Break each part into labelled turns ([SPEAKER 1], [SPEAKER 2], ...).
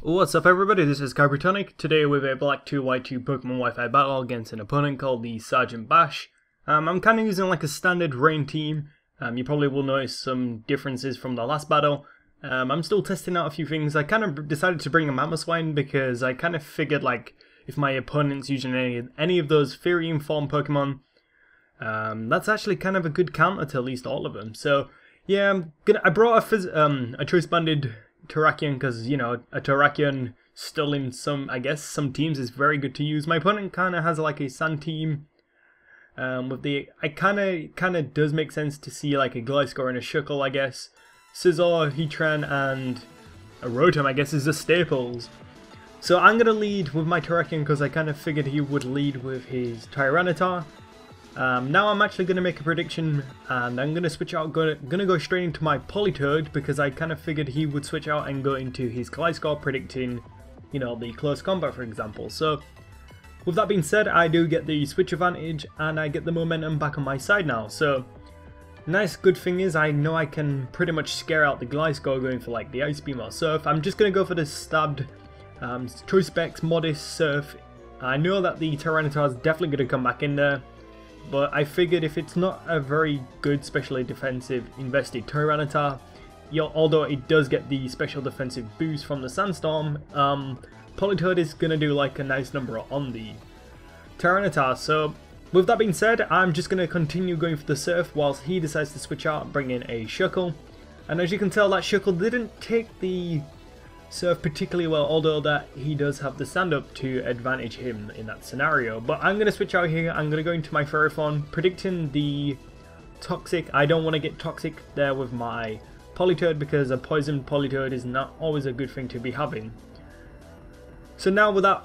[SPEAKER 1] What's up everybody, this is Kyprotonic, today with a Black 2 White 2 Pokemon Wi-Fi battle against an opponent called the THESGTBASH. I'm kind of using like a standard rain team. You probably will notice some differences from the last battle. I'm still testing out a few things. I kind of decided to bring a Mamoswine because I kind of figured like if my opponent's using any of those Fairy form Pokemon, that's actually kind of a good counter to at least all of them. So yeah, I brought a choice banded Terrakion because, you know, a Terrakion still in some teams is very good to use. My opponent kind of has like a Sand team. It kind of does make sense to see like a Gliscor and a Shuckle, I guess. Scizor, Heatran, and a Rotom, I guess, is the staples. So I'm gonna lead with my Terrakion because I kind of figured he would lead with his Tyranitar. Now I'm actually going to make a prediction, and I'm going to switch out, going to go straight into my Politoed, because I kind of figured he would switch out and go into his Gliscor, predicting, you know, the close combat, for example. So, with that being said, I do get the switch advantage, and I get the momentum back on my side now. So, nice good thing is, I know I can pretty much scare out the Gliscor going for, like, the Ice Beam or Surf. I'm just going to go for the stabbed Choice Specs, Modest, Surf. I know that the Tyranitar is definitely going to come back in there. But I figured if it's not a very good specially defensive invested Tyranitar, although it does get the special defensive boost from the Sandstorm, Politoed is going to do like a nice number on the Tyranitar. So with that being said, I'm just going to continue going for the Surf whilst he decides to switch out and bring in a Shuckle. And as you can tell, that Shuckle didn't take the Surf particularly well, although that he does have the stand up to advantage him in that scenario. But I'm going to switch out here. I'm going to go into my Ferrothorn, predicting the Toxic. I don't want to get Toxic there with my Politoed because a poisoned Politoed is not always a good thing to be having. So now with that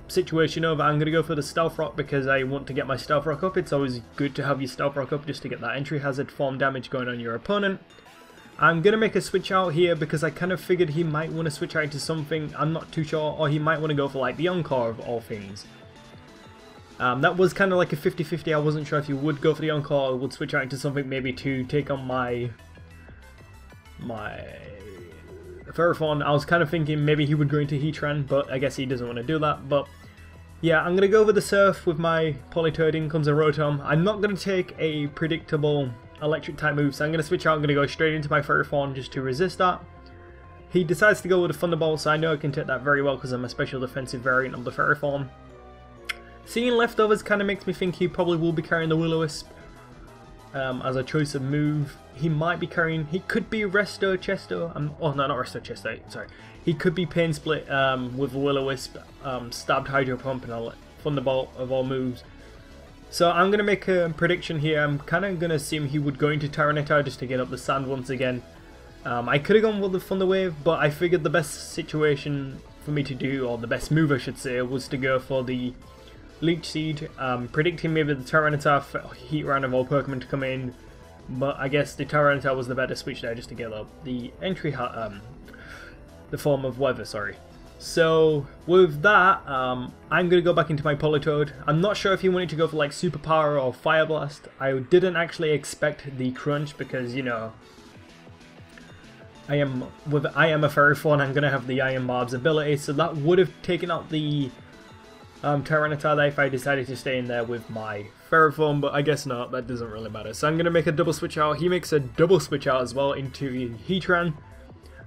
[SPEAKER 1] situation over, I'm going to go for the Stealth Rock because I want to get my Stealth Rock up. It's always good to have your Stealth Rock up just to get that entry hazard form damage going on your opponent. I'm going to make a switch out here because I kind of figured he might want to switch out to something, I'm not too sure, or he might want to go for like the Encore of all things. That was kind of like a 50-50, I wasn't sure if he would go for the Encore or would switch out into something maybe to take on my Ferrothorn. I was kind of thinking maybe he would go into Heatran, but I guess he doesn't want to do that. But yeah, I'm going to go over the Surf with my Politoed. In comes a Rotom. I'm not going to take a predictable electric type move, so I'm going to switch out. I'm going to go straight into my Ferrothorn just to resist that. He decides to go with a Thunderbolt, so I know I can take that very well because I'm a special defensive variant of the Ferrothorn. Seeing leftovers kind of makes me think he probably will be carrying the Will-O-Wisp as a choice of move. He might be carrying, he could be Resto Chesto, oh no, not Resto Chesto, sorry. He could be Pain Split with a Will-O-Wisp, stabbed Hydro Pump and a Thunderbolt of all moves. So I'm going to make a prediction here. I'm kind of going to assume he would go into Tyranitar just to get up the sand once again. I could have gone with the Thunder Wave, but I figured the best situation for me to do, or the best move I should say, was to go for the Leech Seed, predicting maybe the Tyranitar Heat Round of all Pokemon to come in. But I guess the Tyranitar was the better switch there just to get up the entry, the form of weather, sorry. So with that, I'm going to go back into my Politoed. I'm not sure if he wanted to go for like Super Power or Fire Blast. I didn't actually expect the Crunch because, you know, I am a Ferrothorn, I'm going to have the Iron Barb's ability, so that would have taken out the Tyranitar there if I decided to stay in there with my Ferrothorn, but I guess not, that doesn't really matter. So I'm going to make a double switch out. He makes a double switch out as well into Heatran.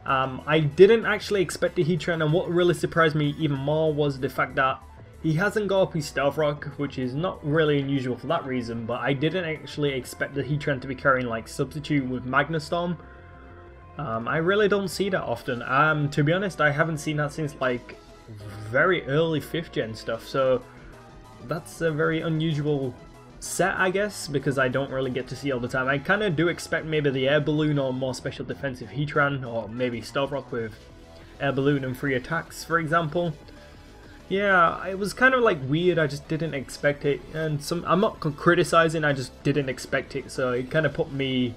[SPEAKER 1] I didn't actually expect a Heatran, and what really surprised me even more was the fact that he hasn't got up his Stealth Rock, which is not really unusual for that reason, but I didn't actually expect the Heatran to be carrying like Substitute with Magnastorm. I really don't see that often. To be honest, I haven't seen that since like very early 5th gen stuff, so that's a very unusual set, I guess, because I don't really get to see all the time. I kind of do expect maybe the Air Balloon or more special defensive Heatran, or maybe Stealth Rock with Air Balloon and 3 attacks, for example. Yeah, it was kind of like weird, I just didn't expect it, and I'm not criticizing, I just didn't expect it, so it kind of put me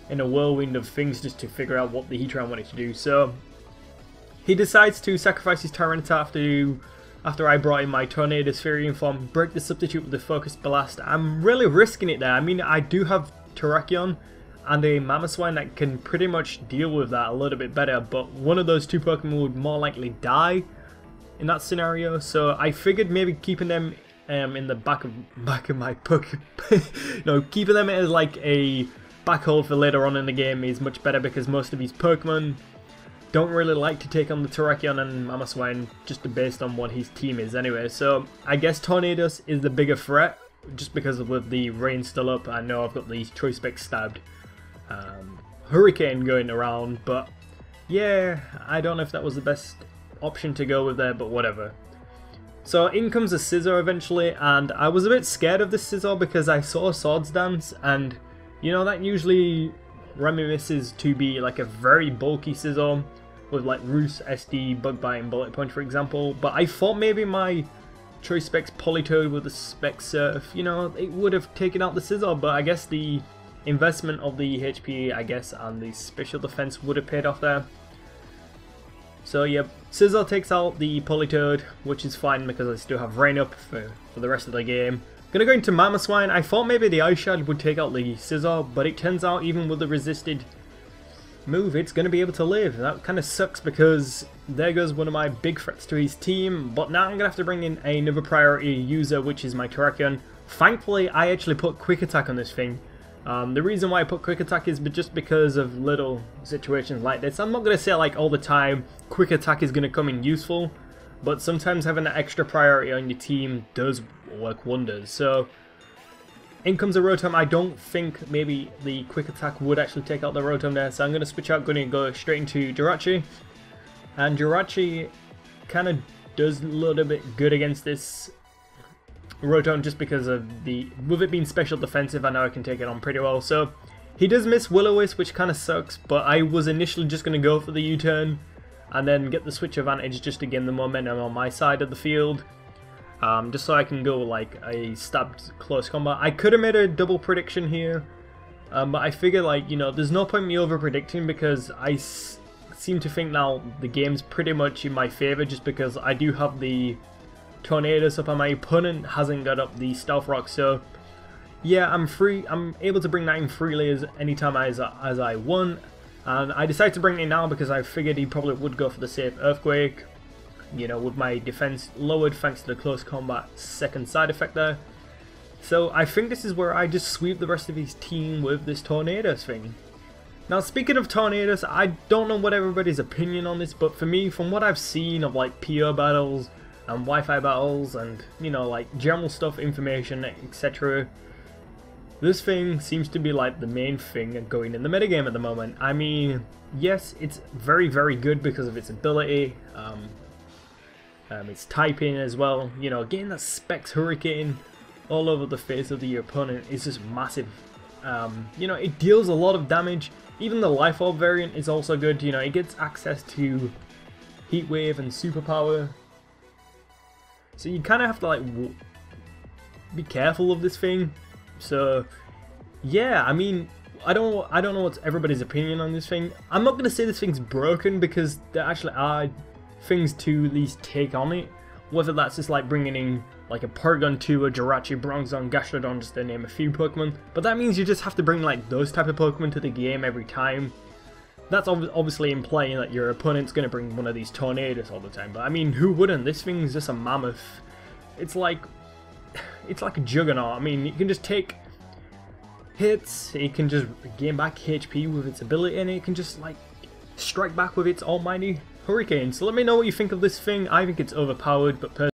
[SPEAKER 1] in a whirlwind of things just to figure out what the Heatran wanted to do. So he decides to sacrifice his Tyranitar after I brought in my Tornado Spherian form, break the Substitute with the Focus Blast. I'm really risking it there. I mean, I do have Terrakion, and a Mamoswine that can pretty much deal with that a little bit better, but one of those two Pokemon would more likely die in that scenario, so I figured maybe keeping them in the back of my Pokemon, no, keeping them as like a back hold for later on in the game is much better, because most of these Pokemon don't really like to take on the Terrakion and Mamoswine just based on what his team is anyway. So I guess Tornadus is the bigger threat, just because with the rain still up. I know I've got the Choice Spec stabbed Hurricane going around, but yeah, I don't know if that was the best option to go with there, but whatever. So in comes a Scizor eventually, and I was a bit scared of this Scizor because I saw Swords Dance, and you know, that usually reminisces to be like a very bulky Scizor with like Roost, SD, Bug Bite and Bullet Punch for example, but I thought maybe my Choice Specs Politoed with the Spec Surf, you know, it would have taken out the Scizor, but I guess the investment of the HP, I guess, and the special defense would have paid off there. So yeah, Scizor takes out the Politoed, which is fine because I still have Rain up for the rest of the game. Gonna go into Mamoswine. I thought maybe the Ice Shard would take out the Scizor, but it turns out even with the resisted move, it's gonna be able to live. That kind of sucks because there goes one of my big threats to his team, but now I'm gonna have to bring in another priority user, which is my Terrakion. Thankfully, I actually put Quick Attack on this thing. The reason why I put Quick Attack is just because of little situations like this. I'm not gonna say like all the time Quick Attack is gonna come in useful, but sometimes having that extra priority on your team does work wonders. So in comes a Rotom. I don't think maybe the Quick Attack would actually take out the Rotom there, so I'm going to switch out, going to go straight into Jirachi. And Jirachi kind of does a little bit good against this Rotom just because of with it being special defensive, I know I can take it on pretty well. So he does miss Will-O-Wisp, which kind of sucks, but I was initially just going to go for the U-turn and then get the switch advantage just to gain the momentum on my side of the field. Just so I can go like a stabbed close combat. I could have made a double prediction here, but I figure like, you know, there's no point in me over predicting because I seem to think now the game's pretty much in my favour just because I do have the Tornadus up and my opponent hasn't got up the Stealth Rock. So yeah, I'm able to bring that in freely as anytime as I want, and I decided to bring it in now because I figured he probably would go for the safe Earthquake. You know, with my defense lowered thanks to the close combat second side effect there. So I think this is where I just sweep the rest of his team with this Tornadus thing. Now speaking of Tornadus, I don't know what everybody's opinion on this, but for me, from what I've seen of like PO battles and Wi-Fi battles and, you know, like general stuff, information, etc., this thing seems to be like the main thing going in the metagame at the moment. I mean, yes, it's very, very good because of its ability, its typing as well. You know, getting that Specs Hurricane all over the face of the opponent is just massive. You know, it deals a lot of damage. Even the Life Orb variant is also good. You know, it gets access to Heat Wave and Superpower. So you kind of have to like be careful of this thing. So yeah, I mean, I don't know what's everybody's opinion on this thing. I'm not gonna say this thing's broken because there actually are things to at least take on it. Whether that's just like bringing in like a Porygon 2, a Jirachi, Bronzong, Gastrodon, just to name a few Pokemon. But that means you just have to bring like those type of Pokemon to the game every time. That's obviously implying that your opponent's going to bring one of these Tornadus all the time. But I mean, who wouldn't? This thing's just a mammoth. It's like a juggernaut. I mean, it can just take hits, it can just gain back HP with its ability, and it can just like strike back with its almighty Hurricane. So let me know what you think of this thing. I think it's overpowered, but personally